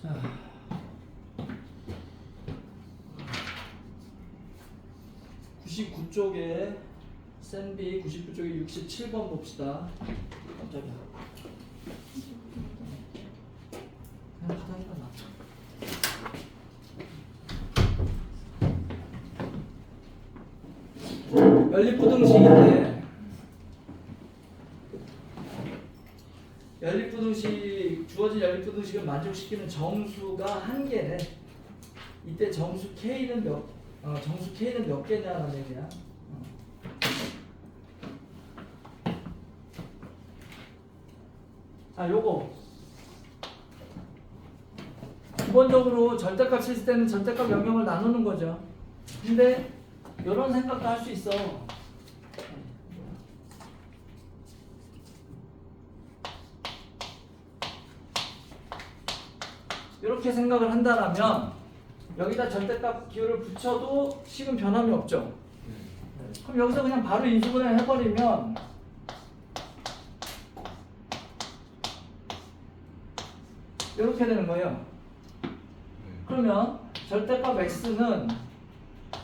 자, 99쪽에 샌비 99쪽에 67번 봅시다. 깜짝이야. 그냥 바닥에다 놔둬. 연립부등식인데 연립부등식 주어진 연립부등식을 만족시키는 정수가 한 개네. 이때 정수 K는 정수 K는 몇 개냐라는 얘기야. 자, 요거 기본적으로 절대값 있을 때는 절대값 영역을 나누는 거죠. 근데 이런 생각도 할 수 있어. 이렇게 생각을 한다면 여기다 절대값 기호를 붙여도 식은 변함이 없죠. 그럼 여기서 그냥 바로 인수분해 해버리면 이렇게 되는 거예요. 그러면 절대값 x는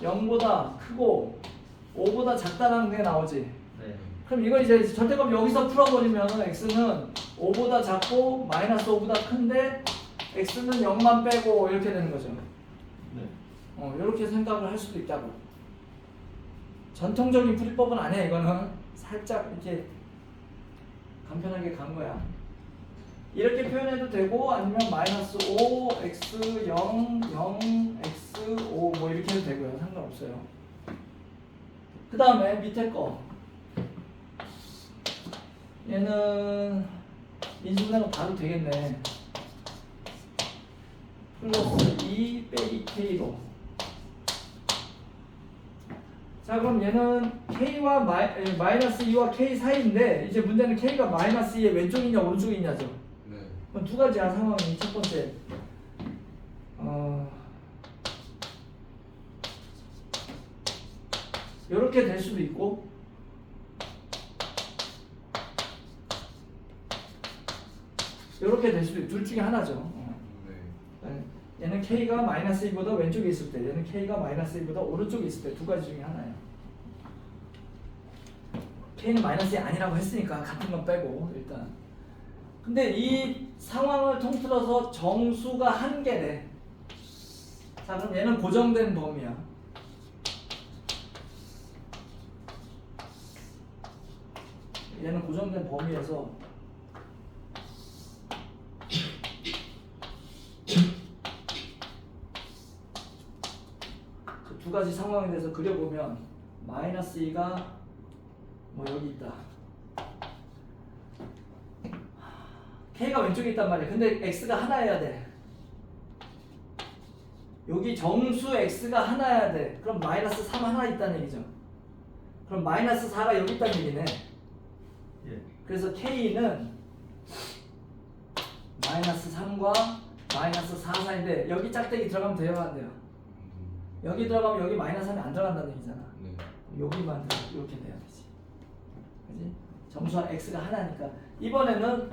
0보다 크고 5보다 작다는 게 나오지. 네. 그럼 이걸 이제 절대값 여기서 풀어버리면 x는 5보다 작고 마이너스 5보다 큰데 x는 0만 빼고 이렇게 되는 거죠. 네. 이렇게 생각을 할 수도 있다고. 전통적인 풀이법은 아니야. 이거는 살짝 이렇게 간편하게 간 거야. 이렇게 표현해도 되고 아니면 마이너스 5, x 0, 0, x 5 뭐 이렇게 해도 되고요. 상관없어요. 그 다음에 밑에 거 얘는 인수분해가 바로 되겠네. 플러스 2 빼기 k로. 자, 그럼 얘는 k와 마이너스 2와 k 사이인데 이제 문제는 k가 마이너스 2의 왼쪽이냐 오른쪽이냐죠. 네. 그럼 두 가지야 상황이. 첫 번째 이렇게 될 수도 있고 이렇게 될 수도 있고 둘 중에 하나죠. 네. 얘는 k가 마이너스 2보다 왼쪽에 있을 때 얘는 k가 마이너스 2보다 오른쪽에 있을 때 두 가지 중에 하나예요. k는 마이너스 2 아니라고 했으니까 같은 건 빼고 일단. 근데 이 상황을 통틀어서 정수가 한 개네. 자, 그럼 얘는 고정된 범위야. 얘는 고정된 범위에서 두 가지 상황에 대해서 그려보면 마이너스 2가 뭐 여기 있다. k가 왼쪽에 있단 말이야. 근데 x가 하나여야 돼. 여기 정수 x가 하나여야 돼. 그럼 마이너스 3 하나 있다는 얘기죠. 그럼 마이너스 4가 여기 있다는 얘기네. 예. 그래서 k는 마이너스 3과 마이너스 4 사이인데 여기 짝대기 들어가면 돼요, 안 돼요? 여기 들어가면 여기 마이너스 3이 안 들어간다는 얘기잖아. 네. 여기만 이렇게 돼야 되지. 그지? 정수가 x가 하나니까. 이번에는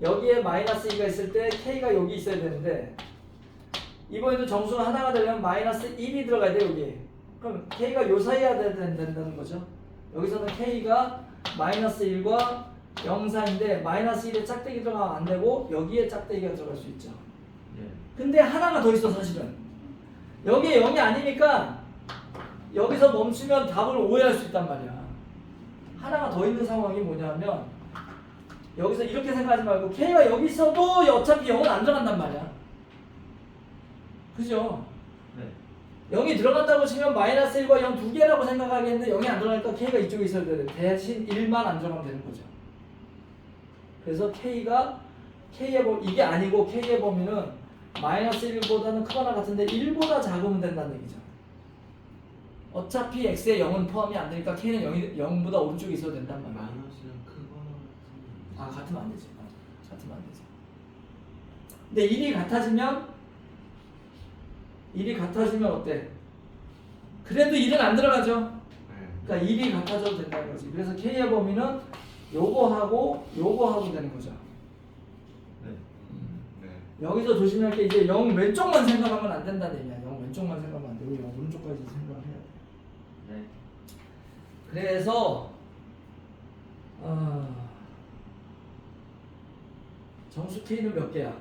여기에 마이너스 2가 있을 때 k가 여기 있어야 되는데 이번에도 정수가 하나가 되려면 마이너스 1이 들어가야 돼 여기. 그럼 k가 요 사이야 된다는 거죠. 여기서는 k가 마이너스 1과 0 사이인데 마이너스 1에 짝대기 들어가면 안 되고 여기에 짝대기가 들어갈 수 있죠. 예. 근데 하나가 더 있어 사실은. 여기에 0이 아니니까 여기서 멈추면 답을 오해할 수 있단 말이야. 하나가 더 있는 상황이 뭐냐면 여기서 이렇게 생각하지 말고 k가 여기 있어도 어차피 0은 안 들어간단 말이야. 그죠? 네. 0이 들어간다고 치면 마이너스 1과 0 두 개라고 생각하겠는데 0이 안 들어가니까 k가 이쪽에 있어야 돼. 대신 1만 안 들어가면 되는 거죠. 그래서 k가 이게 아니고 k의 범위는 마이너스 1보다는 크거나 같은데 1보다 작으면 된다는 얘기죠. 어차피 x에 0은 포함이 안 되니까 k는 0보다 오른쪽에 있어도 된단 말이야. 마이너스는 크거나 아, 같으면 안 되지. 같으면 안 되지. 근데 1이 같아지면 어때? 그래도 1은 안 들어가죠. 네. 그러니까 1이 같아져도 된다는 거지. 그래서 k의 범위는 요거하고 되는 거죠. 네. 네. 여기서 조심할 게 이제 0 왼쪽만 생각하면 안 된다는 얘기야. 0 왼쪽만 생각하면 안 되고 0 오른쪽까지 생각을 해야 돼. 네. 그래서 정수 K는 몇 개야?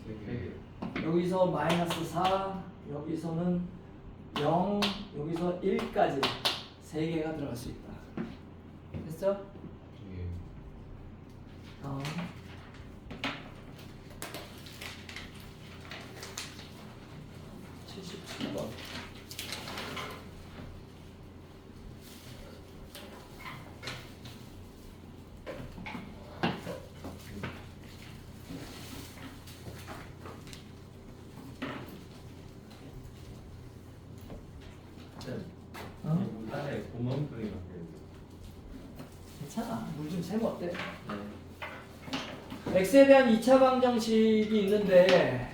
3개. 여기서 마이너스 4, 여기서는 0, 여기서 1까지 3개가 들어갈 수 있다. 됐죠? 예. 다음 77번. 어? 문단에 구멍 뚫이 막혀요. 괜찮아. 물 좀 세면 어때? 네. x에 대한 2차 방정식이 있는데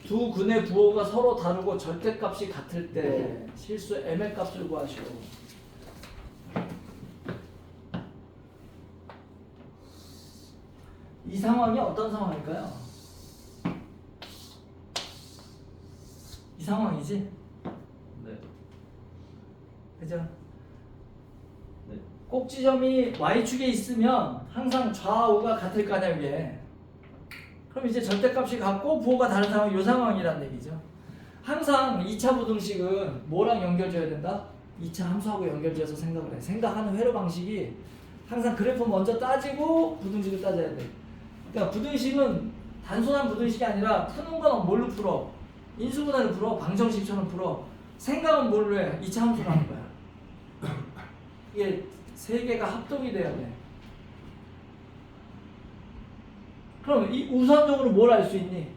두 근의 부호가 서로 다르고 절대값이 같을 때 실수 m의 값을 구하시오. 이 상황이 어떤 상황일까요? 이 상황이지? 네. 그죠? 네. 꼭지점이 y축에 있으면 항상 좌우가 같을 거 아니야 이게. 그럼 이제 절대값이 같고 부호가 다른 상황이 이 상황이란 얘기죠. 항상 2차 부등식은 뭐랑 연결줘야 된다? 2차 함수하고 연결지어서 생각을 해. 생각하는 회로 방식이 항상 그래프 먼저 따지고 부등식을 따져야 돼. 그러니까 부등식은 단순한 부등식이 아니라 푸는 건 뭘로 풀어? 인수분해로 풀어? 방정식처럼 풀어? 생각은 뭘로 해? 2차 함수로 하는 거야. 이게 세 개가 합동이 돼야 돼. 그럼 이 우선적으로 뭘 알 수 있니?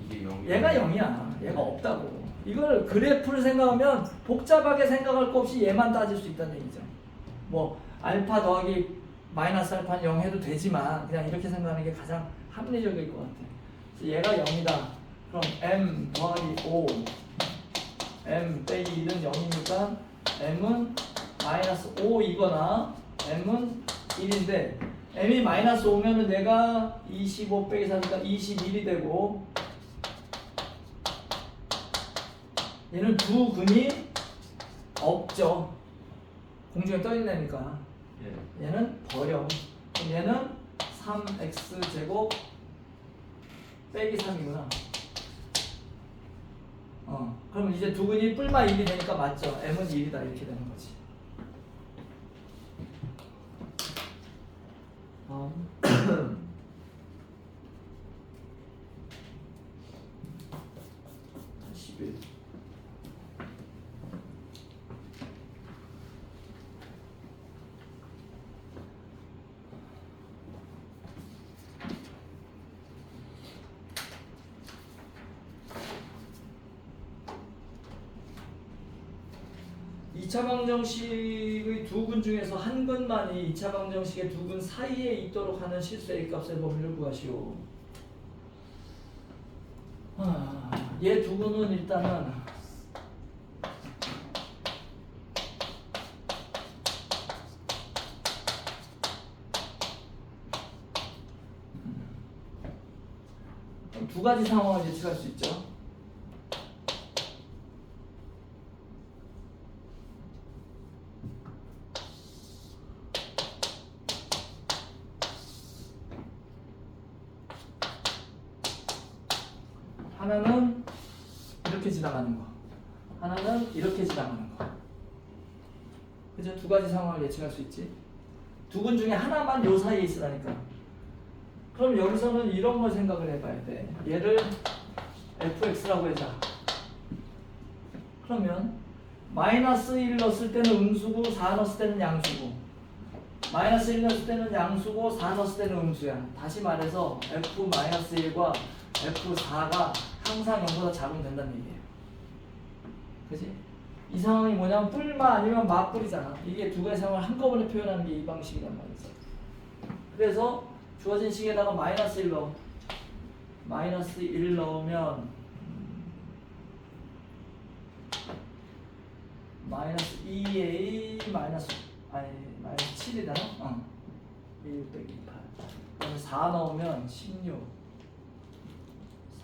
이게 0. 얘가 0이야. 얘가 없다고. 이걸 그래프를 생각하면 복잡하게 생각할 거 없이 얘만 따질 수 있다는 얘기죠. 뭐 알파 더하기 마이너스 알파는 0 해도 되지만 그냥 이렇게 생각하는 게 가장 합리적일 것 같아. 그래서 얘가 0이다. 그럼 m 더하기 5 m 빼기 1은 0이니까 m은 마이너스 5이거나 m은 1인데 m이 마이너스 5면은 내가 25 빼기 4니까 21이 되고 얘는 두 근이 없죠. 공중에 떠있는 애니까 예. 얘는 버려. 그럼 얘는 3x제곱 빼기 3이구나. 그럼 이제 두 근이 뿔마 1이 되니까 맞죠. m은 1이다 이렇게 되는 거지. 다음 11. 이차 방정식의 두 근 중에서 한 근만이 2차 방정식의 두 근 사이에 있도록 하는 실수 A값의 범위를 구하시오. 얘 두 근은 일단은 두 가지 상황을 예측할 수 있죠. 하나는 이렇게 지나가는 거, 하나는 이렇게 지나가는 거. 그죠? 두 가지 상황을 예측할 수 있지. 두 근 중에 하나만 요 사이에 있으라니까. 그럼 여기서는 이런 걸 생각을 해봐야 돼. 얘를 fx라고 해자. 그러면 마이너스 1 넣었을 때는 음수고 4 넣었을 때는 양수고, 마이너스 1 넣었을 때는 양수고 4 넣었을 때는 음수야. 다시 말해서 f-1과 f4가 항상 0보다 작으면 된다는 얘기예요. 그지? 이 상황이 뭐냐면 뿔마 아니면 맞뿔이잖아. 이게 두 가지 상황을 한꺼번에 표현하는 게 이 방식이란 말이죠. 그래서 주어진 식에다가 마이너스 1 넣어. 마이너스 1 넣으면 마이너스 2a 마이너스 7이잖아. 1 빼기 8. 그다음에 4 넣으면 16.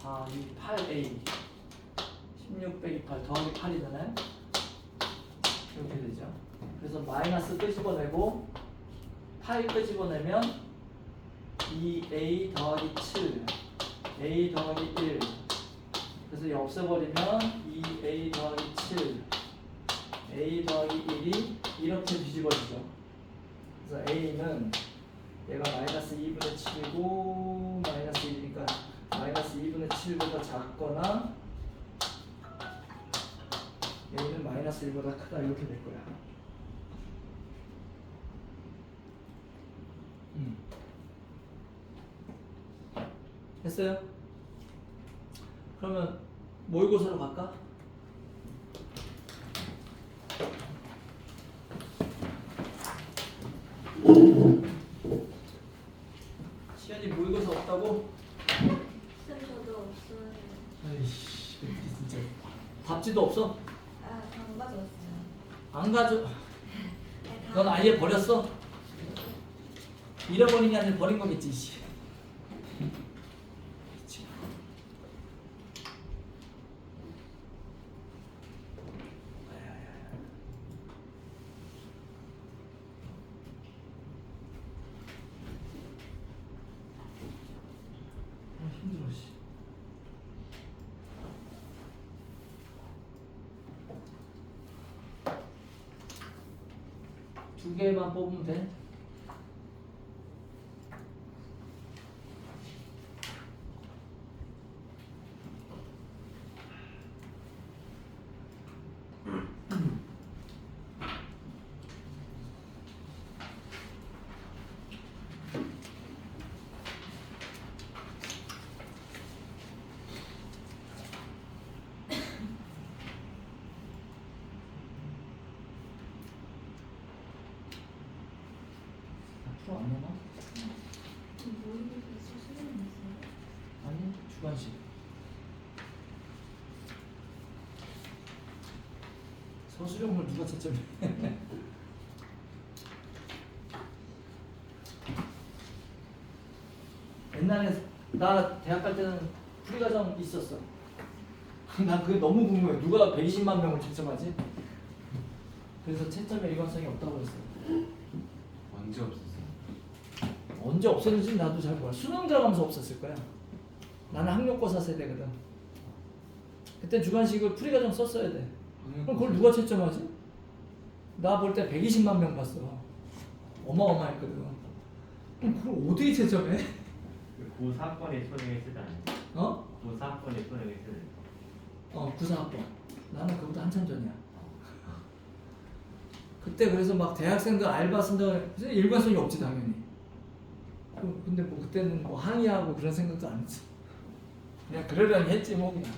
더하기 8a 16 빼기 8 더하기 8이잖아요. 이렇게 되죠. 그래서 마이너스 끄집어내고 8 끄집어내면 2a 더하기 7 a 더하기 1 그래서 이 없애버리면 2a 더하기 7 a 더하기 1이 이렇게 뒤집어지죠. 그래서 a는 얘가 마이너스 2분의 7이고 마이너스 1이니까 마이너스 2분의 7보다 작거나 a는 마이너스 1보다 크다 이렇게 될 거야. 됐어요? 그러면 모의고사로 갈까? 시연이 모의고사 없다고? 쌤 저도 없어요. 아이씨 진짜 답지도 없어? 아, 안 가져왔어요. 안 가져. 네, 넌 아예 버렸어? 잃어버린 게 아니라 버린 거겠지. 씨. 미치겠네. 아야야야. 힘들어 씨. 두 개만 뽑으면 돼. 또 안 나나? 모의고사 수술은 있어요? 아니 주관식. 서술형을 누가 채점해? 옛날에 나 대학 갈 때는 풀이과정 있었어. 난 그게 너무 궁금해. 누가 120만 명을 채점하지? 그래서 채점의 일관성이 없다고 했어. 언제 없었어? 언제 없었는지 나도 잘 몰라. 수능 들어가면서 없었을 거야. 나는 학력고사 세대거든. 그때 주관식을 풀이과정 썼어야 돼. 그럼 그걸 누가 채점하지? 나 볼 때 120만 명 봤어. 어마어마했거든. 그럼 그걸 어떻게 채점해? 그 사건의 소명했을 때 아니야? 어? 그 사건의 소명했을 때. 구사학번. 나는 그보다 한참 전이야. 그때 그래서 막 대학생들 알바 쓴다. 일관성이 없지 당연히. 근데 뭐 그때는 뭐 항의하고 그런 생각도 안 했어. 그냥 그러려니 했지 뭐 그냥.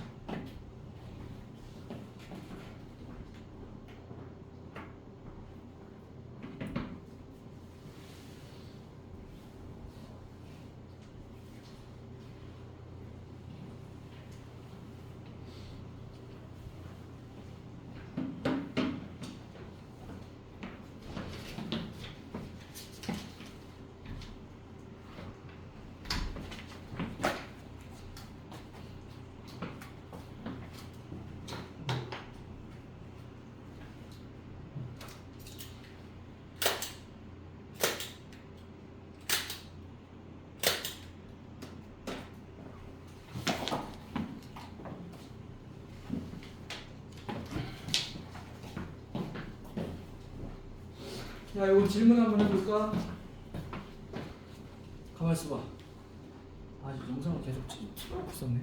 야, 이거 질문 한번 해볼까? 가만 있어봐. 아, 이 영상을 계속 틀어놓고 있었네.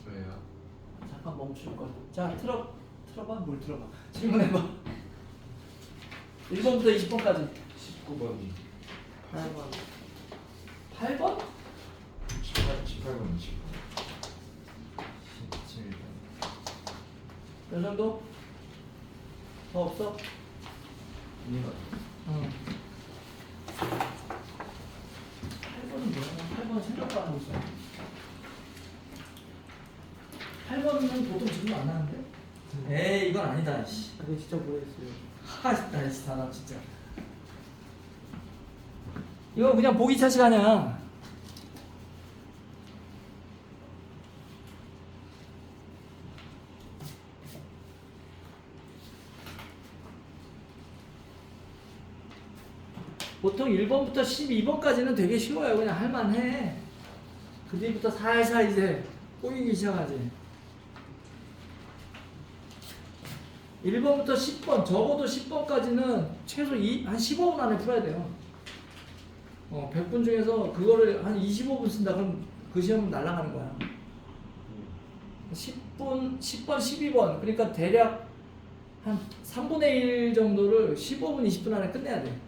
왜요? 잠깐 멈출 걸. 자, 틀어봐. 뭘 틀어봐. 질문해봐. 1번부터 20번까지. 19번이 8번. 8번? 18번 17번 이 정도? 더 없어? 이거 응. 8번은 뭐야? 8번 생각도 안 하고 있어. 8번은 보통 질문 안 하는데? 에이, 이건 아니다. 씨. 그게 진짜 뭐였어요? 나 진짜 나 진짜. 이거 그냥 보기 차식 아니야. 보통 1번부터 12번까지는 되게 쉬워요. 그냥 할만해. 그 뒤부터 살살 이제 꼬이기 시작하지. 1번부터 10번, 적어도 10번까지는 최소 한 15분 안에 풀어야 돼요. 100분 중에서 그거를 한 25분 쓴다 그럼 그 시험은 날아가는 거야. 10분, 10번, 12번. 그러니까 대략 한 3분의 1 정도를 15분, 20분 안에 끝내야 돼.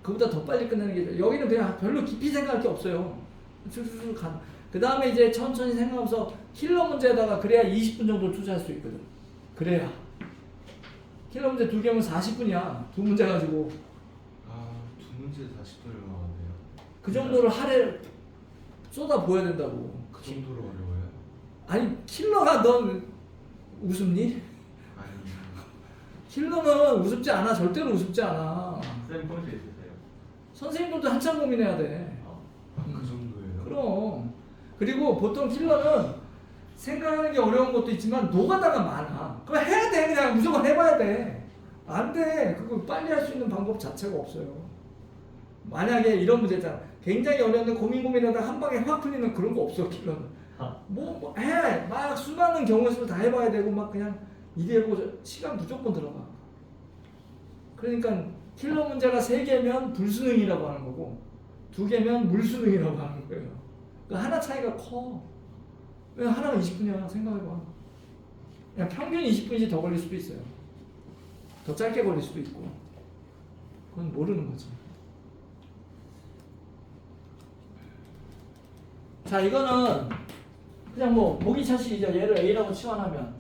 그보다 더 빨리 끝내는 게 여기는 그냥 별로 깊이 생각할 게 없어요. 쭉 간. 그 다음에 이제 천천히 생각하면서 킬러 문제에다가 그래야 20분 정도 투자할 수 있거든. 그래야. 킬러 문제 2개면 40분이야. 2문제 가지고. 아, 두 문제 40분을 나왔네요. 그 정도를 하래 쏟아 부어야 된다고. 그 정도로 어려워요? 아니 킬러가 넌 웃음니? 아니, 킬러는 우습지 않아. 절대로 우습지 않아. 쌤 포인트 있으세요? 선생님들도 한참 고민해야 돼. 그 정도예요? 그럼. 그리고 보통 킬러는 생각하는 게 어려운 것도 있지만 노가다가 많아. 그거 해야 돼. 그냥 무조건 해봐야 돼. 안 돼. 그거 빨리 할 수 있는 방법 자체가 없어요. 만약에 이런 문제 있잖아. 굉장히 어려운데 고민하다가 한 방에 확 풀리는 그런 거 없어 킬러는. 뭐 해. 막 수많은 경우의 수를 다 해봐야 되고 막 그냥 이리 해보고 시간 무조건 들어가. 그러니까 킬러 문제가 3개면 불수능이라고 하는 거고 2개면 물수능이라고 하는 거예요. 그 하나 차이가 커. 왜 하나가 20분이야 생각해봐. 그냥 평균 20분이지 더 걸릴 수도 있어요. 더 짧게 걸릴 수도 있고. 그건 모르는 거지. 자 이거는 그냥 뭐 보기 차식이죠. 얘를 A라고 치환하면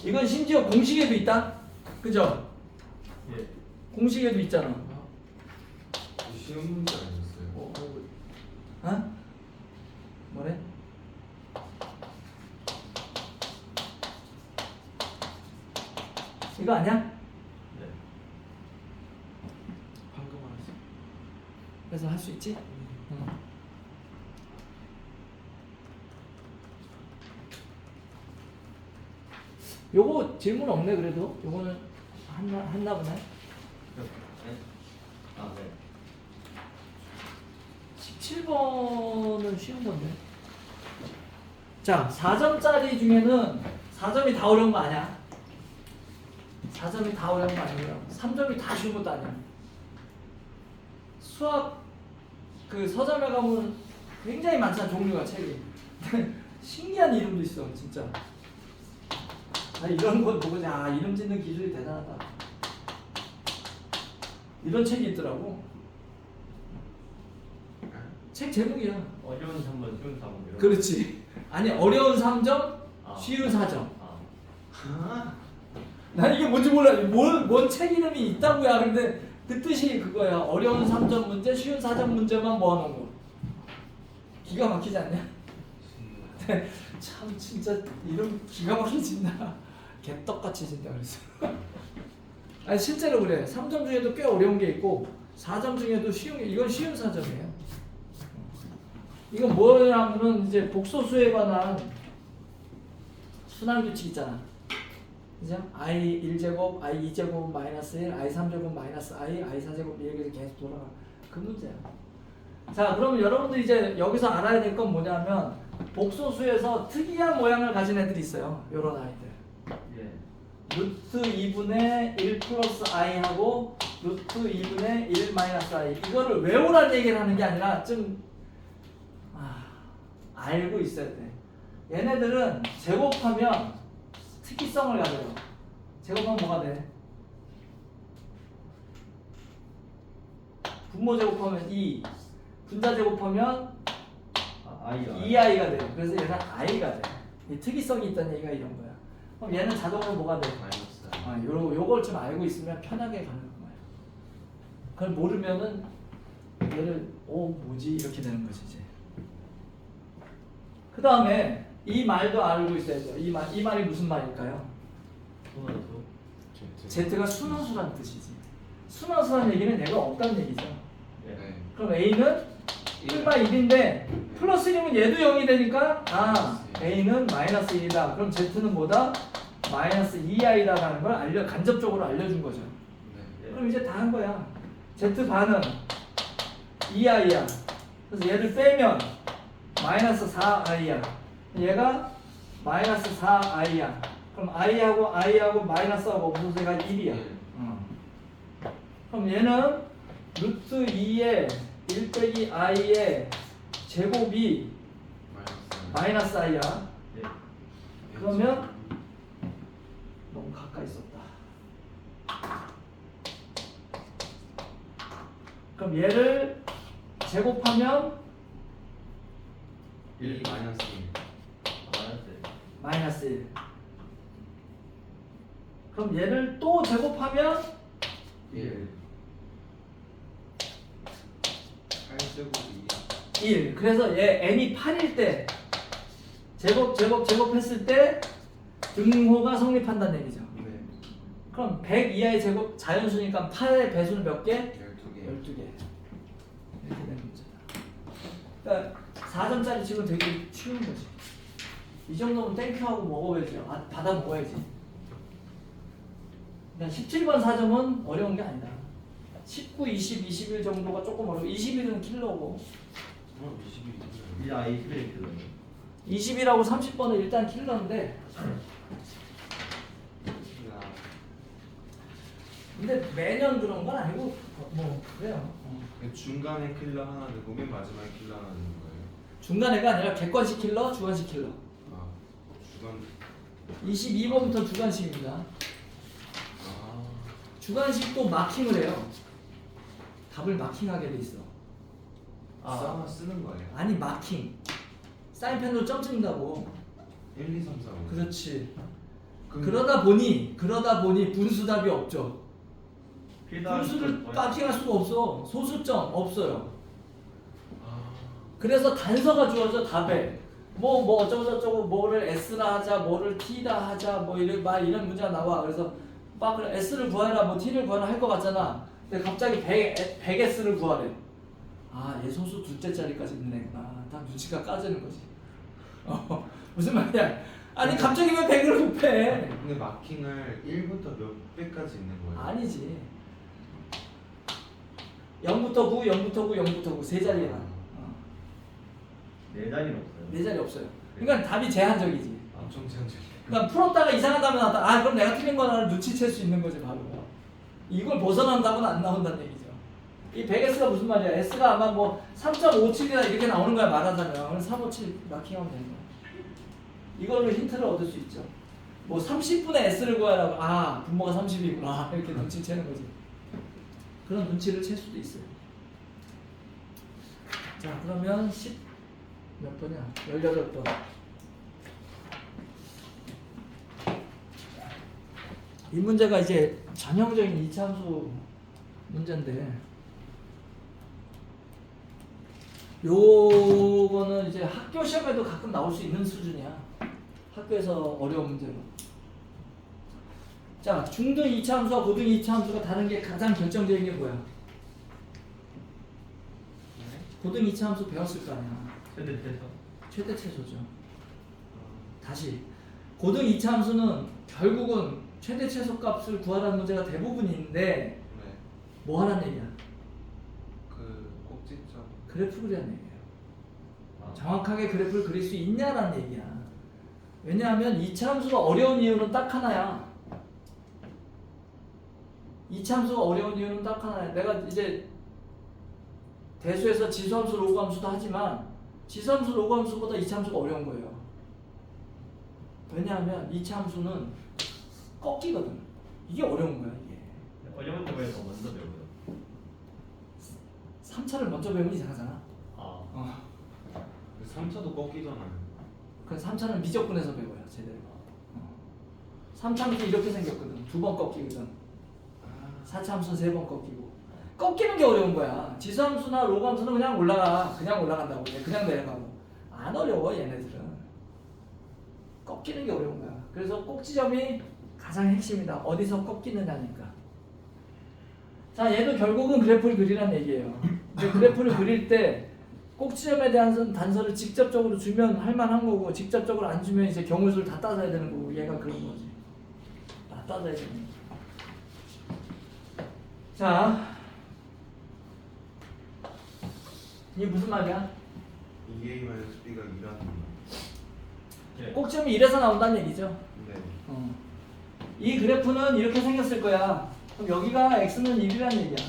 이건 심지어 공식에도 있다. 그죠? 예. 공식에도 있잖아. 시험 문제 아니었어요? 어? 뭐래? 이거 아니야? 네. 방금 알았어. 그래서 할 수 있지? 응. 요거 질문 없네 그래도. 요거는 했나 보네. 아, 네. 17번은 쉬운 건데. 자, 4점짜리 중에는 4점이 다 어려운 거 아니야. 4점이 다 어려운 거 아니고요. 3점이 다 쉬운 것도 아니야. 수학 그 서점에 가면 굉장히 많잖아 종류가 책이. 신기한 이름도 있어 진짜. 아 이런 거 보고 아 이름 짓는 기술이 대단하다. 이런 책이 있더라고. 책 제목이야. 어려운 3번, 쉬운 4번 이런. 그렇지. 아니 어려운 3점, 아. 쉬운 4점. 아. 난 이게 뭔지 몰라. 뭔 책 이름이 있다고야. 근데 그 뜻이 그거야. 어려운 3점 문제, 쉬운 4점 문제만 모아놓은 거. 기가 막히지 않냐? 참 진짜 이름 기가 막히게 진다. 개떡같이 진다 그랬어. 아니 실제로 그래. 3점 중에도 꽤 어려운 게 있고 4점 중에도 쉬운 게 이건 쉬운 4점이에요. 이건 뭐냐면은 이제 복소수에 관한 순환 규칙 있잖아. 그죠? i 1제곱, i 2제곱 마이너스 1, i 3제곱 마이너스 i, i 4제곱 이렇게 해서 계속 돌아가. 그 문제야. 자, 그럼 여러분들 이제 여기서 알아야 될 건 뭐냐면 복소수에서 특이한 모양을 가진 애들이 있어요. 요런 아이들. 예. 루트 2분의 1 플러스 i 하고 루트 2분의 1 마이너스 i. 이거를 외우라는 얘기를 하는 게 아니라 좀 알고 있어야 돼. 얘네들은 제곱하면 특이성을 가져요. 제곱하면 뭐가 돼? 분모 제곱하면 2, 분자 제곱하면 아이가. 2i가 돼요. 그래서 얘는 i가 돼. 이 특이성이 있다는 얘기가 이런 거야. 그럼 얘는 자동으로 뭐가 돼? 마이너스. 요걸 좀 알고 있으면 편하게 가는 거야. 그걸 모르면은 얘를 뭐지 이렇게 되는 거지 이제. 그 다음에 이 말도 알고 있어야죠. 이 말이 무슨 말일까요? 소나수. Z가 순원수란 뜻이지. 순원수란 얘기는 얘가 없다는 얘기죠. 예. 네. 그럼 A는 1과 1인데 플러스 1이면 얘도 0이 되니까 A는 마이너스 1이다. 그럼 Z는 뭐다? 마이너스 2i라는 걸 간접적으로 알려준 거죠. 네. 그럼 이제 다 한 거야. Z반은 2i야. 그래서 얘를 빼면 마이너스 4i야. 얘가 마이너스 4i야. 그럼 i하고 마이너스하고 무슨 수가 1이야. 그럼 얘는 루트 2의 1 빼기 i의 제곱이 마이너스 i야. 예. 그러면 너무 가까이 썼다. 그럼 얘를 제곱하면 1 마이너스 마이너스 1. 그럼 얘를 또 제곱하면 1 8제곱이 1. 그래서 얘 n이 8일 때 제곱했을 때 등호가 성립한다는 얘기죠. 네. 그럼 100 이하의 제곱 자연수니까 8의 배수는 몇 개? 12개 12개. 이렇게 되는 문제다. 그러니까 4점짜리 지금 되게 쉬운 거지. 이 정도면 땡큐하고 먹어야지. 받아 먹어야지. 그러니까 17번 4점은 어려운 게 아니다. 19, 20, 21 정도가 조금 어려워. 21은 킬러고 22 이 아이 11kg. 20이라고 30번은 일단 킬러인데 근데 매년 그런 건 아니고 뭐 그래요. 중간에 킬러 하나 넣고 맨 마지막에 킬러 하나 넣는 거예요. 중간에가 아니라 객관식 킬러, 주관식 킬러. 아 주간 22번부터 주관식입니다. 아 주관식도 마킹을 해요. 답을 마킹하게 돼 있어. 써서 쓰는 거예요. 아니 마킹. 사인펜으로 점 찍는다고. 1, 2, 3, 4, 5. 그렇지. 그럼 그러다 보니 분수답이 없죠. 분수를 마킹할 수가 없어. 소수점 없어요. 아 그래서 단서가 주어져 답에. 뭐 어쩌고저쩌고 뭐를 S라 하자, 뭐를 T라 하자, 뭐 이런 문제가 나와. 그래서 막 그래, S를 구하라, 뭐 T를 구하라 할 것 같잖아. 근데 갑자기 100S를 구하래. 아, 얘 소수 둘째 자리까지 있는 애구나. 다 눈치가 까지는 거지. 무슨 말이야? 아니 갑자기 왜 100을 곱해? 근데 마킹을 1부터 몇 배까지 있는 거예요? 아니지. 0부터 9, 0부터 9, 0부터 9 세 자리에 나. 네 자리는 없어요. 네 자리 없어요. 그러니까 답이 제한적이지. 엄청 제한적이에요. 그러니까 풀었다가 이상한 답이 나왔다. 아 그럼 내가 틀린 거나 눈치챌 수 있는 거지 바로. 이걸 벗어난 답은 안 나온다는 얘기죠. 이 100S가 무슨 말이야? S가 아마 뭐 3.57이나 이렇게 나오는 거야 말하자면. 357 마킹하면 되는 거야. 이걸로 힌트를 얻을 수 있죠. 뭐 30분에 S를 구하라고. 아 분모가 30이구나. 이렇게 눈치채는 거지. 그런 눈치를 챌 수도 있어요. 자 그러면 몇 번이야? 18번. 이 문제가 이제 전형적인 이차함수 문제인데 요거는 이제 학교 시험에도 가끔 나올 수 있는 수준이야. 학교에서 어려운 문제로. 자, 중등 2차 함수와 고등 2차 함수가 다른 게 가장 결정적인 게 뭐야? 고등 2차 함수 배웠을 거 아니야. 최대 최소죠. 다시 고등 2차 함수는 결국은 최대 최소 값을 구하라는 문제가 대부분인데 네. 뭐 하라는 얘기야? 그 꼭지점. 그래프 그리라는 얘기예요. 정확하게 그래프를 그릴 수 있냐라는 얘기야. 왜냐하면 2차 함수가 어려운 이유는 딱 하나야. 2차 함수가 어려운 이유는 딱 하나야. 내가 이제 대수에서 지수함수, 로그함수도 하지만 지수함수, 로그함수보다 2차 함수가 어려운 거예요. 왜냐하면 2차 함수는 꺾이거든. 이게 어려운 거야 이게. 어려운 점에서 먼저 배워요. 3차를 먼저 배우면 이상하잖아. 3차도 꺾이잖아요. 그래서 3차는 미적분에서 배워요 제대로. 3차함수 이렇게 생겼거든. 2번 꺾이거든. 4차 함수는 3번 꺾이고. 꺾이는 게 어려운 거야. 지수함수나 로그함수는 그냥 올라가. 그냥 올라간다고. 그냥 내려가고. 안 어려워 얘네들은. 꺾이는 게 어려운 거야. 그래서 꼭지점이 가장 핵심이다. 어디서 꺾이느냐니까. 자, 얘도 결국은 그래프를 그리라는 얘기예요. 근데 그래프를 그릴 때 꼭지점에 대한 단서를 직접적으로 주면 할 만한 거고 직접적으로 안 주면 이제 경우수를 다 따져야 되는 거고 얘가 그런 거지. 갖다 대야 되네. 자, 이게 무슨 말이야? 2a-b가 2라는 거. 예. 꼭점이 1에서 나온다는 얘기죠. 네. 이 그래프는 이렇게 생겼을 거야. 그럼 여기가 x는 1이라는 얘기야.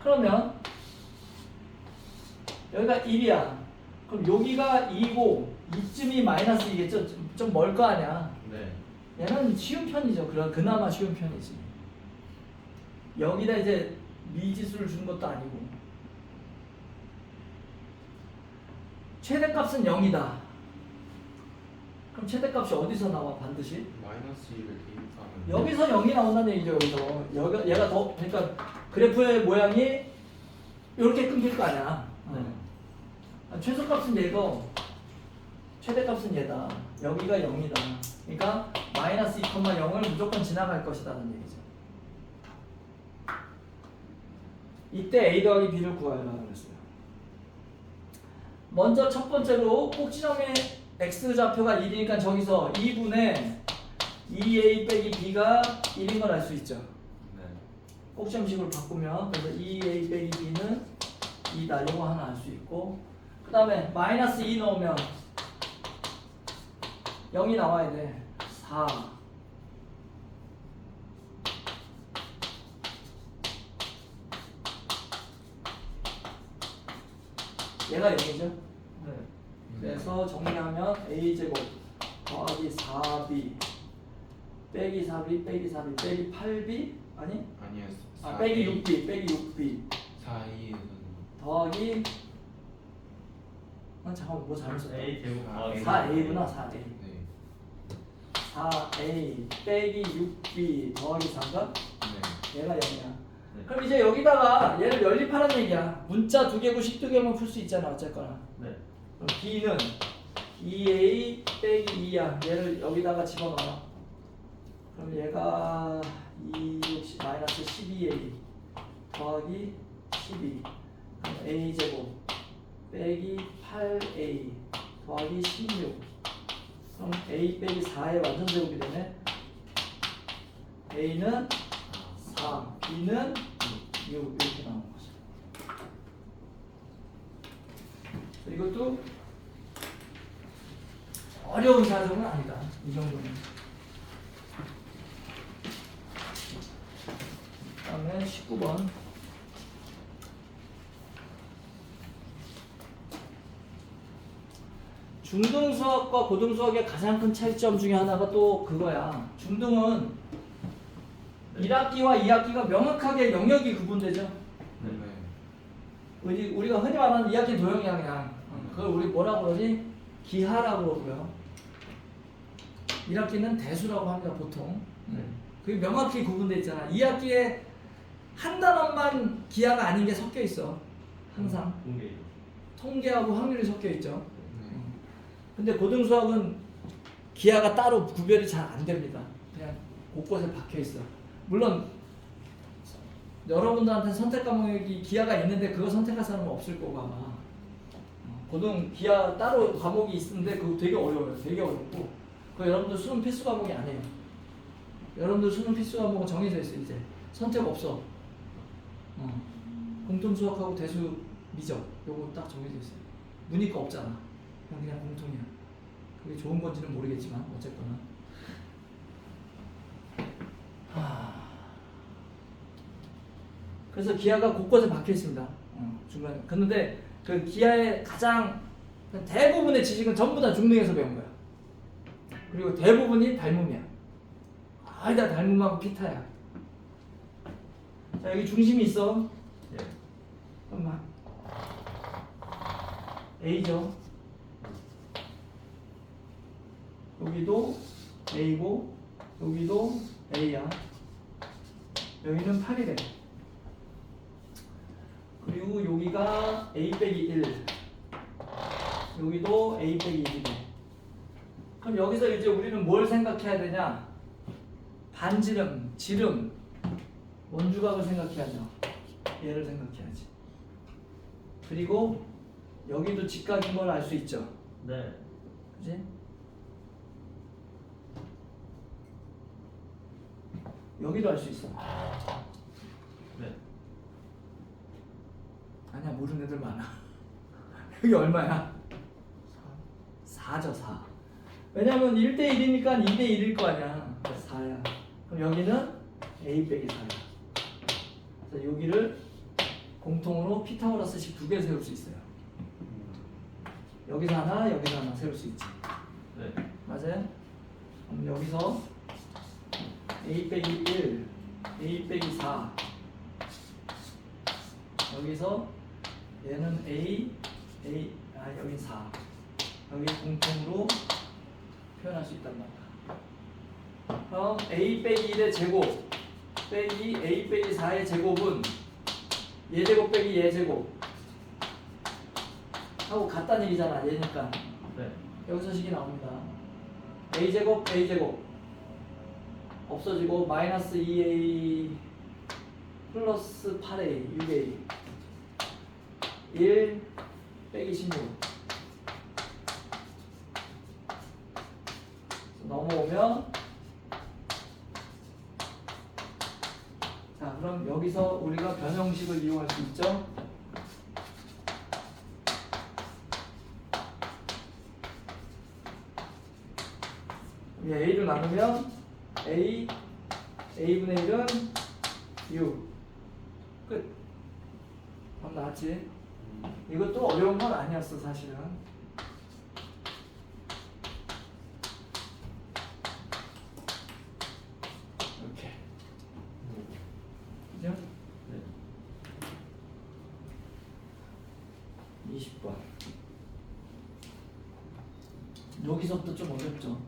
그러면 여기가 1이야. 그럼 여기가 2고 이쯤이 마이너스 2겠죠? 좀 멀 거 아니야. 네. 얘는 쉬운 편이죠. 그나마 쉬운 편이지. 여기다 이제 미지수를 준 것도 아니고. 최대값은 0이다. 그럼 최대값이 어디서 나와 반드시? 마이너스 2를 대입하면 여기서 0이 나온다는 얘기죠. 여기서 얘가 더 그러니까 그래프의 모양이 이렇게 끊길 거 아니야. 최소값은 얘고 최대값은 얘다. 여기가 0이다. 그러니까 마이너스 2,0을 무조건 지나갈 것이다는 얘기죠. 이때 a 더하기 b를 구하라고 그랬어요. 먼저 첫 번째로 꼭지점의 x 좌표가 1이니까 저기서 2분의 2a 빼기 b가 1인 걸 알 수 있죠. 네. 꼭지점식으로 바꾸면 그래서 2a 빼기 b는 2다. 요거 하나 알 수 있고 그 다음에 마이너스 2 넣으면 0이 나와야 돼. 4 얘가 0이죠. 네. 그래서 정리하면 a제곱 더하기 4b 빼기 4b 빼기 4b 빼기 8b 아니? 아니요. 빼기 6b 빼기 6b 4a는 더하기 잠깐만 뭐 잘못했다. A 제곱 더하기 4a구나 4a 네. 4a 빼기 6b 더하기 4가 네. 얘가 0이야. 네. 그럼 이제 여기다가 얘를 연립하라는 얘기야. 문자 2개고 식 2개면 풀 수 있잖아 어쨌거나. 네. 그럼 b는 2a 빼기 2야. 얘를 여기다가 집어넣어. 그럼 얘가 2 마이너스 12a 더하기 12 그럼 a 제곱 빼기 8a 더하기 16 그럼 a 빼기 4의 완전 제곱이 되네. a는 4, b는 6 이렇게 나오는 거죠. 이것도 어려운 사정은 아니다. 이 정도는. 다음에 19번. 중등수학과 고등수학의 가장 큰 차이점 중에 하나가 또 그거야. 중등은 1학기와 2학기가 명확하게 영역이 구분되죠. 네. 우리가 흔히 말하는 2학기 도형이야 그냥. 그걸 우리 뭐라고 그러지? 기하라고 그러고요. 1학기는 대수라고 합니다 보통. 그게 명확히 구분돼 있잖아. 2학기에 한 단원만 기하가 아닌 게 섞여 있어. 항상 공개. 통계하고 확률이 섞여 있죠. 네. 근데 고등수학은 기하가 따로 구별이 잘 안 됩니다. 그냥 곳곳에 박혀 있어. 물론 여러분들한테 선택 과목이 기하가 있는데 그거 선택할 사람은 없을 거고 아마. 고등 기하 따로 과목이 있는데 그거 되게 어려워요. 되게 어렵고 그거 여러분들 수능 필수 과목이 아니에요. 여러분들 수능 필수 과목은 정해져 있어 이제. 선택 없어. 공통 수학하고 대수 미적 요거 딱 정해져 있어요. 문이과 없잖아. 그냥 공통이야. 그게 좋은 건지는 모르겠지만 어쨌거나. 그래서 기하가 곳곳에 박혀 있습니다. 중간에. 그런데 그 기하의 가장 대부분의 지식은 전부 다 중등에서 배운 거야. 그리고 대부분이 닮음이야. 다 닮음하고 피타야. 자 여기 중심이 있어. 예. 잠깐만. A죠. 여기도 A고 여기도 A야. 여기는 8이래. 그리고 여기가 A 빼기 1 여기도 A 빼기 1이네. 그럼 여기서 이제 우리는 뭘 생각해야 되냐? 반지름, 지름, 원주각을 생각해야죠. 얘를 생각해야지. 그리고 여기도 직각인 걸 알 수 있죠. 네. 그지? 여기도 할 수 있어. 네. 아니야, 모르는 애들 많아. 여기 얼마야? 4죠, 4. 왜냐면 1대1이니까 2대1일 거 아니야. 4야. 그럼 여기는 A 빼기 4야. 그래서 여기를 공통으로 피타고라스식 두 개 세울 수 있어요. 여기서 하나, 여기서 하나 세울 수 있지. 네. 맞아요? 그럼 여기서 A 빼기 1, A 빼기 4. 여기서 얘는 A, 여긴 4. 여기 공통으로 표현할 수 있단 말이야. 그럼 A 빼기 1의 제곱 빼기 A 빼기 4의 제곱은 얘 제곱 빼기 얘 제곱 하고 같다는 얘기잖아. 얘니까 네. 여기서 식이 나옵니다. A 제곱 A 제곱 없어지고 마이너스 2A 플러스 8A 6A 1 빼기 16 넘어오면 자 그럼 여기서 우리가 변형식을 이용할 수 있죠. A를 나누면 A분의 1은 6 끝. 그럼 나왔지. 이것도 어려운 건 아니었어 사실은. 이렇게 그죠? 네. 20번 여기서부터 좀 어렵죠.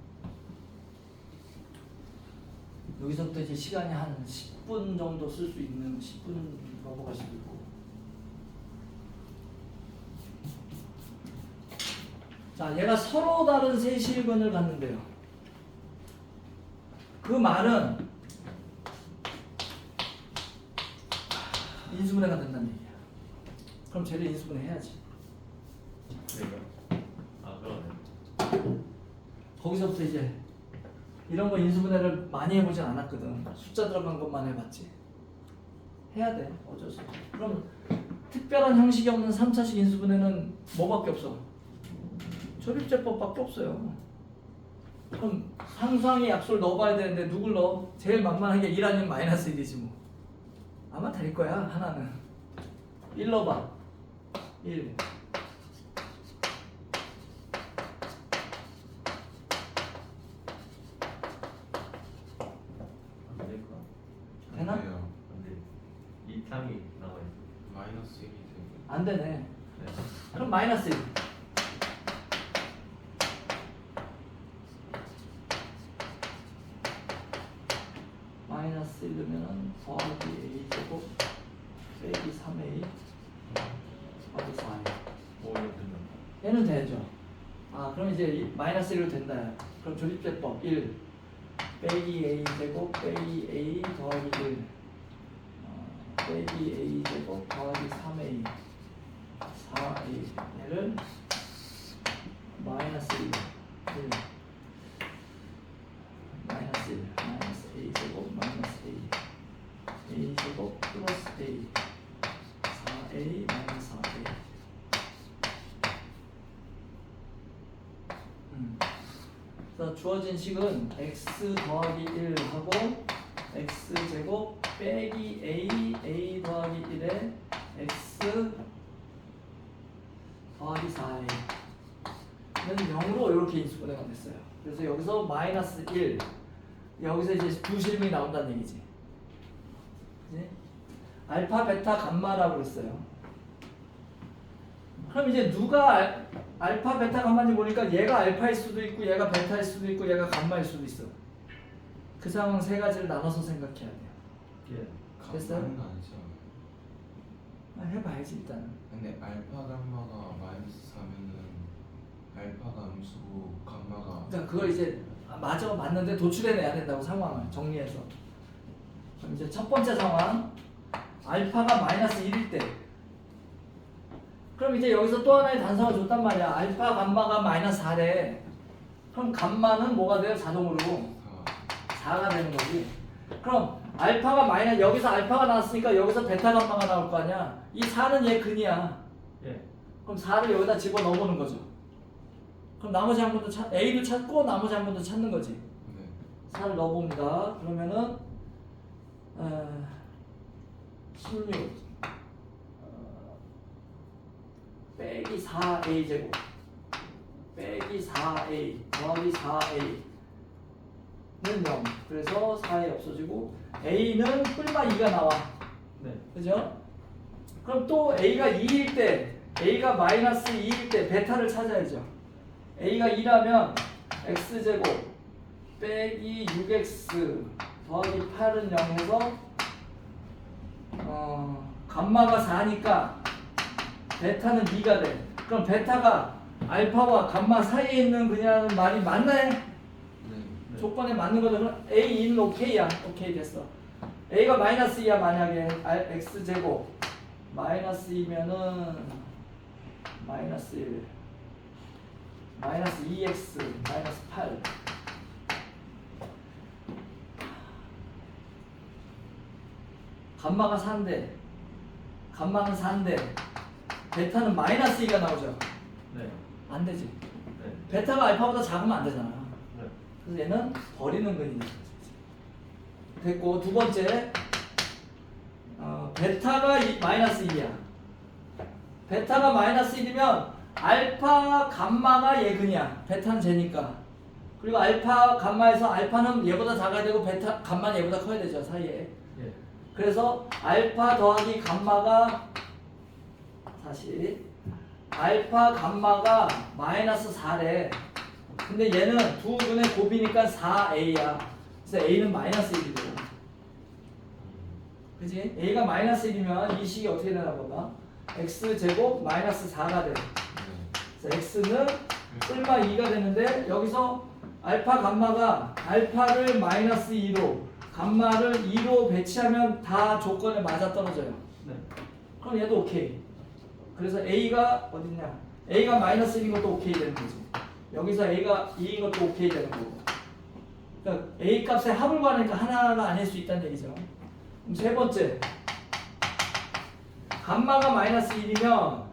여기서부터 이제 시간이 한 10분 정도 쓸 수 있는 10분 넘어갈 수도 있고. 자, 얘가 서로 다른 세 실근을 갖는데요. 그 말은 인수분해가 된다는 얘기야. 그럼 쟤를 인수분해 해야지. 그래요? 아 그러네. 거기서부터 이제 이런 거 인수분해를 많이 해보진 않았거든. 숫자 들어간 것만 해봤지. 해야 돼. 어쩔 수 없어. 그럼 특별한 형식이 없는 3차식 인수분해는 뭐밖에 없어? 조립제법밖에 없어요. 그럼 상수항의 약수를 넣어봐야 되는데 누굴 넣어? 제일 만만하게 1 아니면 마이너스 1이지 뭐. 아마 될 거야 하나는. 1 넣어봐. 1. 안 될까? 되나? 안 돼요. 안 돼. 이 탕이 나와 있어. 마이너스 1이 되고. 안 되네. 네. 그럼 마이너스 1. 마이너스 1이면은 더하기 A 제곱 빼기 3A 더하기 4A. 오 이거 된다. 얘는 되죠. 아 그럼 이제 마이너스 1로 된다. 그럼 조립제법 1 빼기 A 제곱 빼기 A 더하기 1 빼기 A 제곱 더하기 3A 4A 얘를 마이너스 1 마이너스 1 마이너스 A 제곱 마이너스 A 제곱 플러스 A 4A 마이너스 4A 그래서 주어진 식은 x 더하기 1하고 x 제곱 빼기 a 더하기 1에 x 더하기 4a는 0으로 이렇게 인수분해가 됐어요. 그래서 여기서 마이너스 1 여기서 이제 두 실근이 나온다는 얘기지. 그치? 알파, 베타, 감마라고 그랬어요. 그럼 이제 누가 알파, 베타, 감마인지 모르니까 얘가 알파일 수도 있고 얘가 베타일 수도 있고 얘가 감마일 수도 있어. 그 상황 세 가지를 나눠서 생각해야 돼요. 예. 됐어요? 감마는 아니죠. 해봐야지 일단은. 근데 알파 감마가 마이너스 4면은 알파가 음수고 감마가 그러니까 그걸 이제 맞아 맞는데 도출해내야 된다고 상황을 정리해서. 그럼 이제 첫 번째 상황 알파가 마이너스 1일 때. 그럼 이제 여기서 또 하나의 단서가 줬단 말이야. 알파 감마가 마이너스 4래. 그럼 감마는 뭐가 돼요? 자동으로 4가 되는 거지. 그럼 알파가 마이너스 여기서 알파가 나왔으니까 여기서 베타 감마가 나올 거 아니야. 이 4는 얘 근이야. 예. 그럼 4를 여기다 집어 넣어보는 거죠. 그럼 나머지 한 번도 A도 찾고 나머지 한 번도 찾는 거지. 네. 4를 넣어봅니다. 그러면은 16 빼기 4A 제곱 빼기 4A 더하기 4A는 0. 그래서 4A 없어지고 A는 뿔마 2가 나와. 네. 그죠? 그럼 또 A가 2일 때 A가 마이너스 2일 때 베타를 찾아야죠. A가 2라면 X제곱 빼기 6X 더하기 8은 0해서 감마가 4니까 베타는 2가 돼. 그럼 베타가 알파와 감마 사이에 있는 그냥 말이 맞나요? 네. 조건에 맞는 거죠. 그럼 A2는 오케이야. 오케이 됐어. A가 마이너스 2야 만약에 X제곱 마이너스 2면은 마이너스 1 마이너스 2X 마이너스 8 감마가 4인데 감마는 4인데 베타는 마이너스 2가 나오죠. 네. 안 되지. 네. 베타가 알파보다 작으면 안 되잖아. 네. 그래서 얘는 버리는 근이지. 됐고 두 번째 베타가 마이너스 2야. 베타가 마이너스 1이면 알파 감마가 얘 근이야. 베타는 쟤니까. 그리고 알파 감마에서 알파는 얘보다 작아야 되고 베타 감마는 얘보다 커야 되죠 사이에. 예. 그래서 알파 더하기 감마가 다시 알파 감마가 마이너스 4래. 근데 얘는 두 근의 곱이니까 4A야. 그래서 A는 마이너스 1이고. 그지? A가 마이너스 1이면 이 식이 어떻게 되나 보다. X제곱 마이너스 4가 돼. 그래서 X는 뿔마 2가 되는데 여기서 알파 감마가 알파를 마이너스 2로 감마를 2로 배치하면 다 조건에 맞아 떨어져요. 네. 그럼 얘도 오케이. 그래서 A가 어딨냐? A가 마이너스 1인 것도 오케이 되는 거지. 여기서 A가 2인 것도 오케이 되는 거고. 그러니까 A 값의 합을 구하니까 하나가 아닐 수 있다는 얘기죠. 그럼 세 번째. 감마가 마이너스 1이면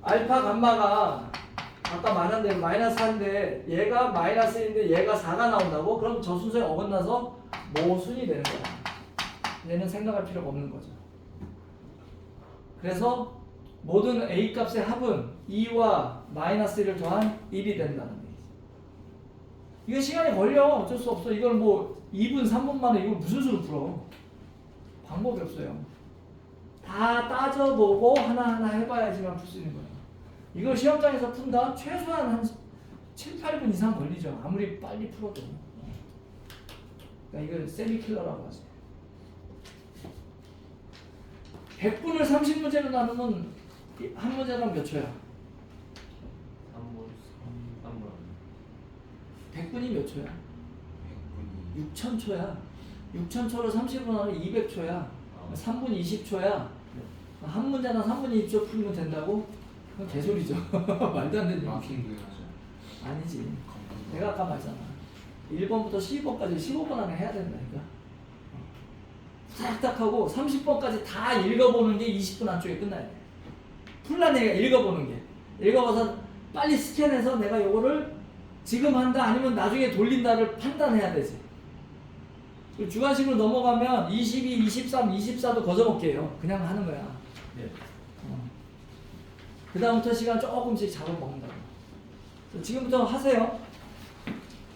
알파 감마가 아까 말한 대로 마이너스 4인데 얘가 마이너스 1인데 얘가 4가 나온다고? 그럼 저 순서에 어긋나서 모순이 되는 거야. 얘는 생각할 필요가 없는 거죠. 그래서 모든 A 값의 합은 2와 마이너스 1을 더한 1이 된다는 얘기죠. 이거 시간이 걸려. 어쩔 수 없어. 이걸 뭐 2분, 3분 만에 이걸 무슨 수로 풀어. 방법이 없어요. 다 따져보고 하나하나 해봐야지만 풀 수 있는 거예요. 이걸 시험장에서 푼다? 최소한 한 7, 8분 이상 걸리죠. 아무리 빨리 풀어도. 그러니까 이걸 세미킬러라고 하죠. 100분을 30문제로 나누면 한 문제당 몇 초야? 100분이 몇 초야? 100분이 6000초야. 6000초를 30으로 나누면 200초야. 3분 20초야. 한 문제당 3분 20초 풀면 된다고? 그건 개소리죠. 말도 안 되는 얘기. 마킹도 하죠. 아니지. 내가 아까 말했잖아. 1번부터 12번까지 15번 안에 해야 된다니까. 싹딱 하고 30번까지 다 읽어보는 게 20분 안쪽에 끝나야 돼. 풀란 얘기가 읽어보는 게. 읽어봐서 빨리 스캔해서 내가 요거를 지금 한다 아니면 나중에 돌린다를 판단해야 되지. 그리고 주관식으로 넘어가면 22, 23, 24도 거저먹게요. 그냥 하는 거야. 네. 그 다음부터 시간 조금씩 잡아먹는다고. 지금부터 하세요.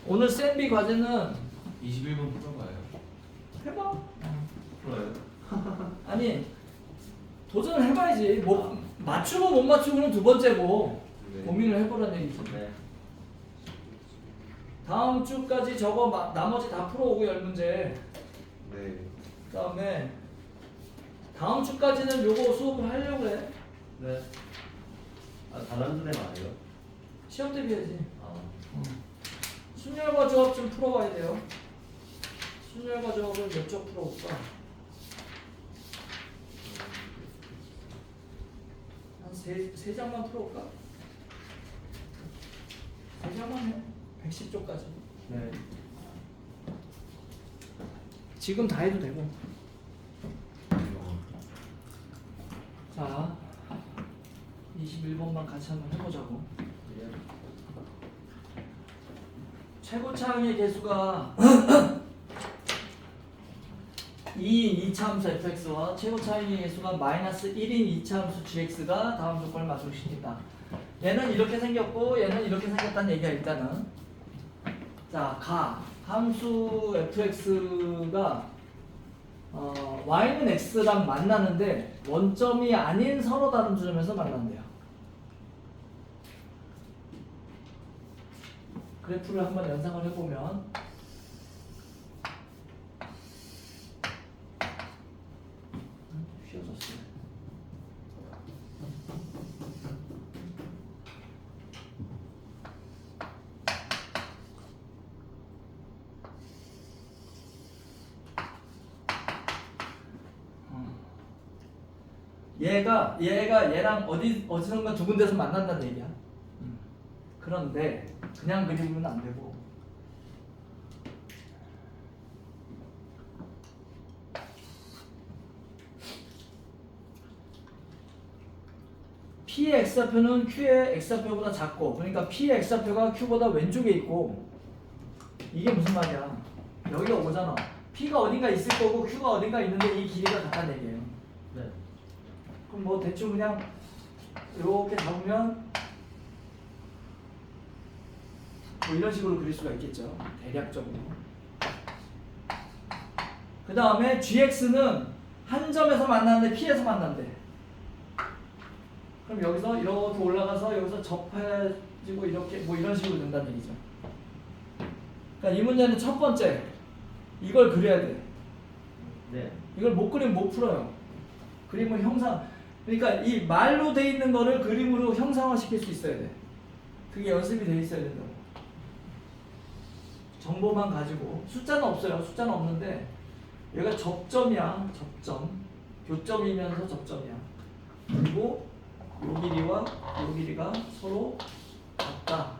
오늘 샌비 과제는 21분 풀어봐요. 해봐. 풀어요. 아니 도전을 해봐야지. 뭐 맞추고 못 맞추고는 두 번째고 네. 고민을 해보라는 얘기지. 네. 다음 주까지 저거 나머지 다 풀어오고 10문제. 네. 그 다음에 다음 주까지는 요거 수업을 하려고 해. 네. 아, 다른 데만 아니에요? 시험 대비해야지. 아. 순열과 조합 좀 풀어봐야 돼요. 순열과 조합을 몇 쪽 풀어볼까? 한 세 장만 풀어볼까? 세 장만 해. 110쪽까지. 네. 지금 다 해도 되고. 자, 21번만 같이 한번 해보자고. 최고차항의 개수가 2인 2차함수 fx와 최고차항의 개수가 마이너스 1인 2차함수 gx가 다음 조건을 만족시킨다. 얘는 이렇게 생겼고 얘는 이렇게 생겼다는 얘기야 일단은. 자, 함수 fx가 y는 x랑 만나는데 원점이 아닌 서로 다른 지점에서 만난대요. 그래프를 한번 연상을 해보면 휘어졌어요. 얘가 얘랑 어디선가 두 군데서 만난다는 얘기야. 그런데 그냥 그리면 안 되고 P의 x좌표는 Q의 x좌표보다 작고, 그러니까 P의 x좌표가 Q보다 왼쪽에 있고, 이게 무슨 말이야? 여기가 오잖아. P가 어딘가 있을 거고 Q가 어딘가 있는데 이 길이가 같다는 얘기예요. 네. 그럼 뭐 대충 그냥 이렇게 잡으면 뭐 이런 식으로 그릴 수가 있겠죠. 대략적으로. 그 다음에 gx는 한 점에서 만나는데 P에서 만난대. 그럼 여기서 이렇게 올라가서 여기서 접해지고 이렇게 뭐 이런 식으로 된다는 얘기죠. 그러니까 이 문제는 첫 번째 이걸 그려야 돼. 네. 이걸 못 그리면 못 풀어요. 그림을 그러니까 이 말로 돼 있는 거를 그림으로 형상화 시킬 수 있어야 돼. 그게 연습이 돼 있어야 된다고. 정보만 가지고. 숫자는 없어요. 숫자는 없는데 얘가 접점이야. 접점. 교점이면서 접점이야. 그리고 요 길이와 요 길이가 서로 같다.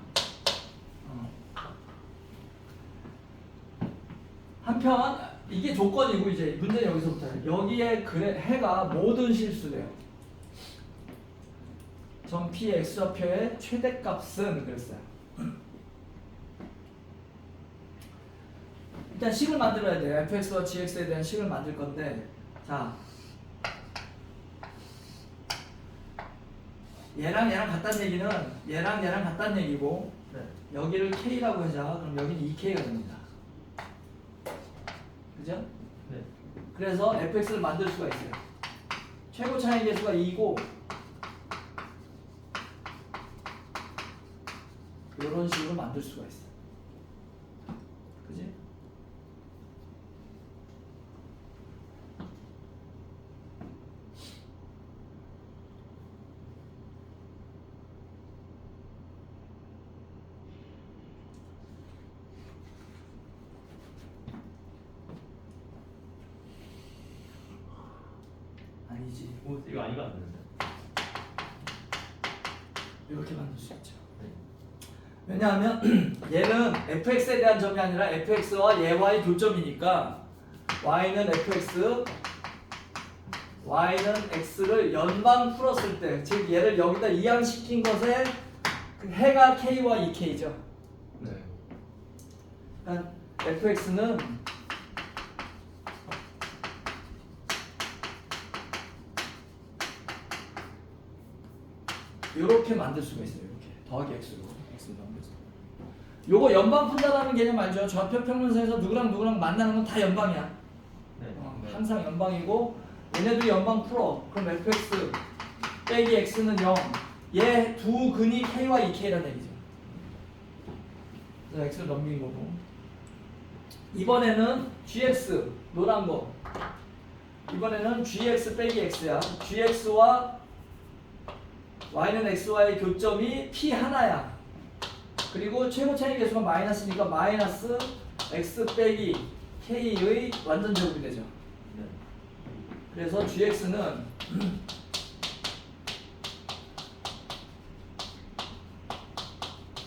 한편 이게 조건이고 이제 문제는 여기서부터예요. 여기에 해가 모든 실수래요. 점 P의 x좌표의 최대값은 그랬어요. 일단 식을 만들어야 돼요. fx와 gx에 대한 식을 만들 건데, 자, 얘랑 같다는 얘기는 얘랑 같다는 얘기고, 네. 여기를 k라고 하자. 그럼 여기는 2k가 됩니다. 그죠? 네. 그래서 fx를 만들 수가 있어요. 최고 차이 계수가 2고 이런 식으로 만들 수가 있어. 그지? 아니지. 오, 이거 아닌 것 같은데. 이렇게 만들 수 있죠. 네. 왜냐하면 얘는 fx에 대한 점이 아니라 fx와 얘와의 교점이니까 y는 fx, y는 x를 연방 풀었을 때, 즉 얘를 여기다 이항시킨 것에 그 해가 k와 2k죠. 네. 그러니까 fx는 이렇게 만들 수가 있어요. 이렇게 더하기 x로 x를 넘겨서. 요거 연방 푼다라는 개념 알죠? 좌표 평면선에서 누구랑 만나는 건 다 연방이야. 네. 네. 항상 연방이고 얘네들이 연방 풀어. 그럼 fx 빼기 x는 0. 얘 두 근이 k와 2k라는 얘기죠. 그래서 x를 넘긴 거고. 이번에는 gx 노란 거. 이번에는 gx 빼기 x야. gx와 y는 x와의 교점이 p 하나야. 그리고 최고 차이 계수가 마이너스니까 마이너스 x 빼기 k의 완전 제곱이 되죠. 네. 그래서 gx는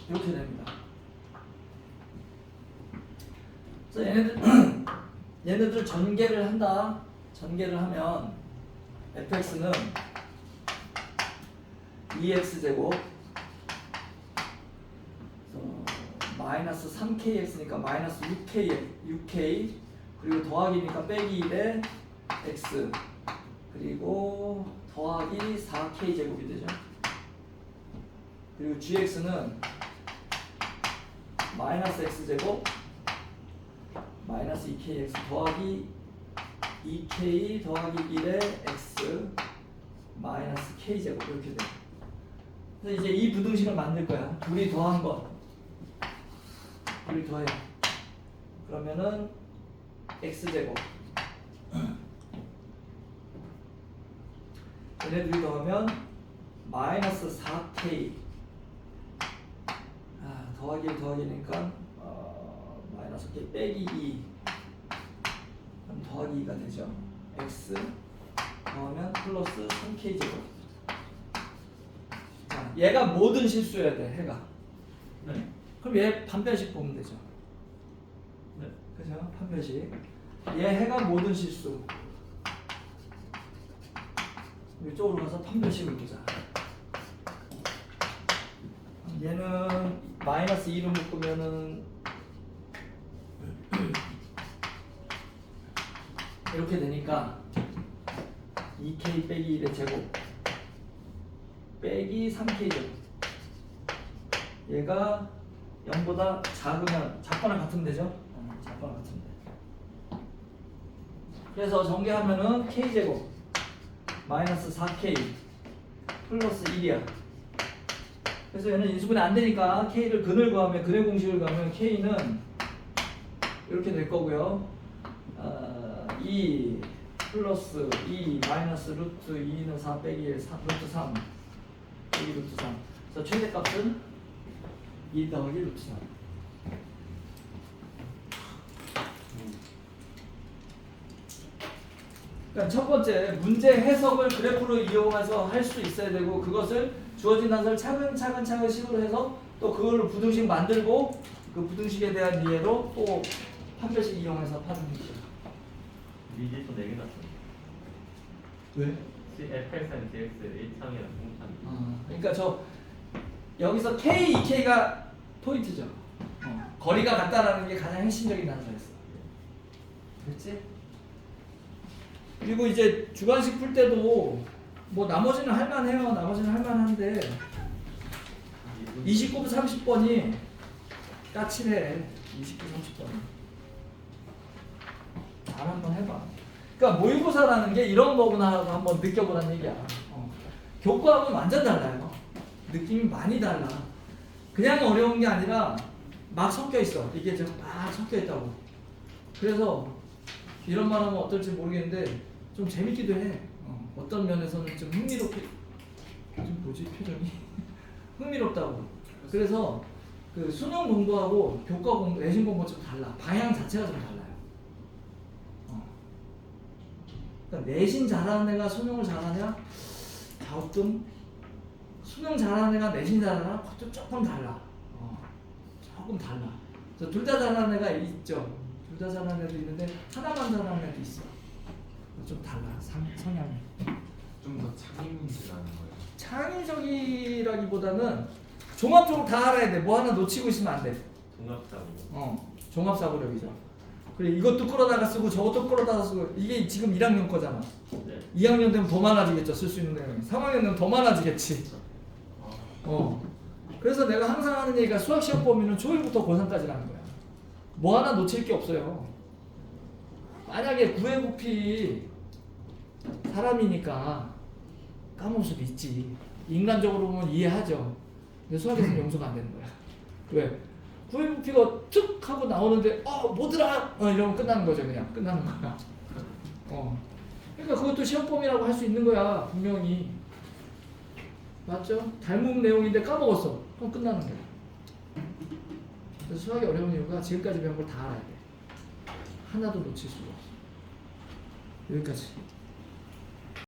이렇게 됩니다. 그래서 얘네들 얘네들 전개를 한다. 전개를 하면 fx는 2x제곱 마이너스 3kx니까 마이너스 6k 그리고 더하기니까 빼기 1에 x 그리고 더하기 4k 제곱이 되죠. 그리고 gx는 마이너스 x제곱 마이너스 2kx 더하기 2k 더하기 1에 x 마이너스 k제곱 이렇게 돼요. 그래서 이제 이 부등식을 만들 거야. 둘이 더한 거 둘이 더해요. 그러면은 x제곱 얘네 둘이 더하면 마이너스 4k 더하기니까 마이너스 k 빼기 2 그럼 더하기 2가 되죠. x 더하면 플러스 3k 제곱. 자, 얘가 모든 실수여야 돼. 해가. 네. 그럼 얘 판별식 보면 되죠. 네. 그죠? 판별식. 얘 해가 모든 실수. 이쪽으로 가서 판별식을 보자. 얘는 마이너스 2로 묶으면은 이렇게 되니까 2k 빼기 1의 제곱 빼기 3k 제곱. 얘가 0보다 작거나 같으면 되죠? 작거나 같으면 돼. 그래서 전개하면은 k 제곱 마이너스 4k 플러스 1이야. 그래서 얘는 인수분해 안 되니까 k를 근을 구하면 근의 공식을 구하면 k는 이렇게 될 거고요. 2 플러스 2 마이너스 루트 2는 4 빼기 1 루트 3 빼기 루트 3. 그래서 최대값은 2 더하기 루트 3. 그러니까 첫 번째 문제 해석을 그래프로 이용해서 할 수 있어야 되고 그것을 주어진 단서를 차근차근 식으로 해서 또 그걸 부등식 만들고 그 부등식에 대한 이해로 또 판별식 이용해서 파는 거죠. 미지 또 4개 났어. 왜? fx는 dx 1창이랑 공창. 그러니까 저 여기서 k, 2k가 포인트죠. 거리가 같다라는 게 가장 핵심적인 단서였어. 그렇지? 그리고 이제 주관식 풀 때도 뭐 나머지는 할만해요. 나머지는 할만한데 29분 30번이 까칠해. 29, 30번이. 잘 한번 해봐. 그러니까 모의고사라는 게 이런 거구나 하고 한번 느껴보라는 얘기야. 교과하고는 완전 달라요. 느낌이 많이 달라. 그냥 어려운 게 아니라 막 섞여 있어. 이게 지금 막 섞여 있다고. 그래서 이런 말 하면 어떨지 모르겠는데 좀 재밌기도 해. 어떤 면에서는 좀 흥미롭게. 좀 뭐지 표정이? 흥미롭다고. 그래서 그 수능 공부하고 교과 공부, 내신 공부 좀 달라. 방향 자체가 좀 달라요. 그러니까 내신 잘하는 애가 수능을 잘하냐? 가끔 수능 잘하는 애가 내신 잘하나? 그것도 조금 달라. 조금 달라. 둘 다 잘하는 애가 있죠. 둘 다 잘하는 애도 있는데 하나만 잘하는 애도 있어. 좀 달라. 성향이. 좀 더 창의문제라는 거예요. 창의적이라기보다는 종합적으로 다 알아야 돼. 뭐 하나 놓치고 있으면 안 돼. 종합사고. 종합사고력이죠. 그래 이것도 끌어다가 쓰고 저것도 끌어다가 쓰고 이게 지금 1학년 거잖아. 네. 2학년 되면 더 많아지겠죠. 쓸 수 있는 내용이. 3학년 되면 더 많아지겠지. 그래서 내가 항상 하는 얘기가 수학 시험 범위는 초1부터 고3까지라는 거야. 뭐 하나 놓칠 게 없어요. 만약에 구애부피 사람이니까 까먹을 수도 있지. 인간적으로 보면 이해하죠. 근데 수학에서는 용서가 안 되는 거야. 왜? 구애부피가 툭 하고 나오는데 뭐더라? 이러면 끝나는 거죠. 그냥 끝나는 거야. 그러니까 그것도 시험 범위라고 할 수 있는 거야. 분명히. 맞죠? 닮은 내용인데 까먹었어. 그럼 끝나는 거야. 그래서 수학이 어려운 이유가 지금까지 배운 걸 다 알아야 돼. 하나도 놓칠 수가 없어. 여기까지.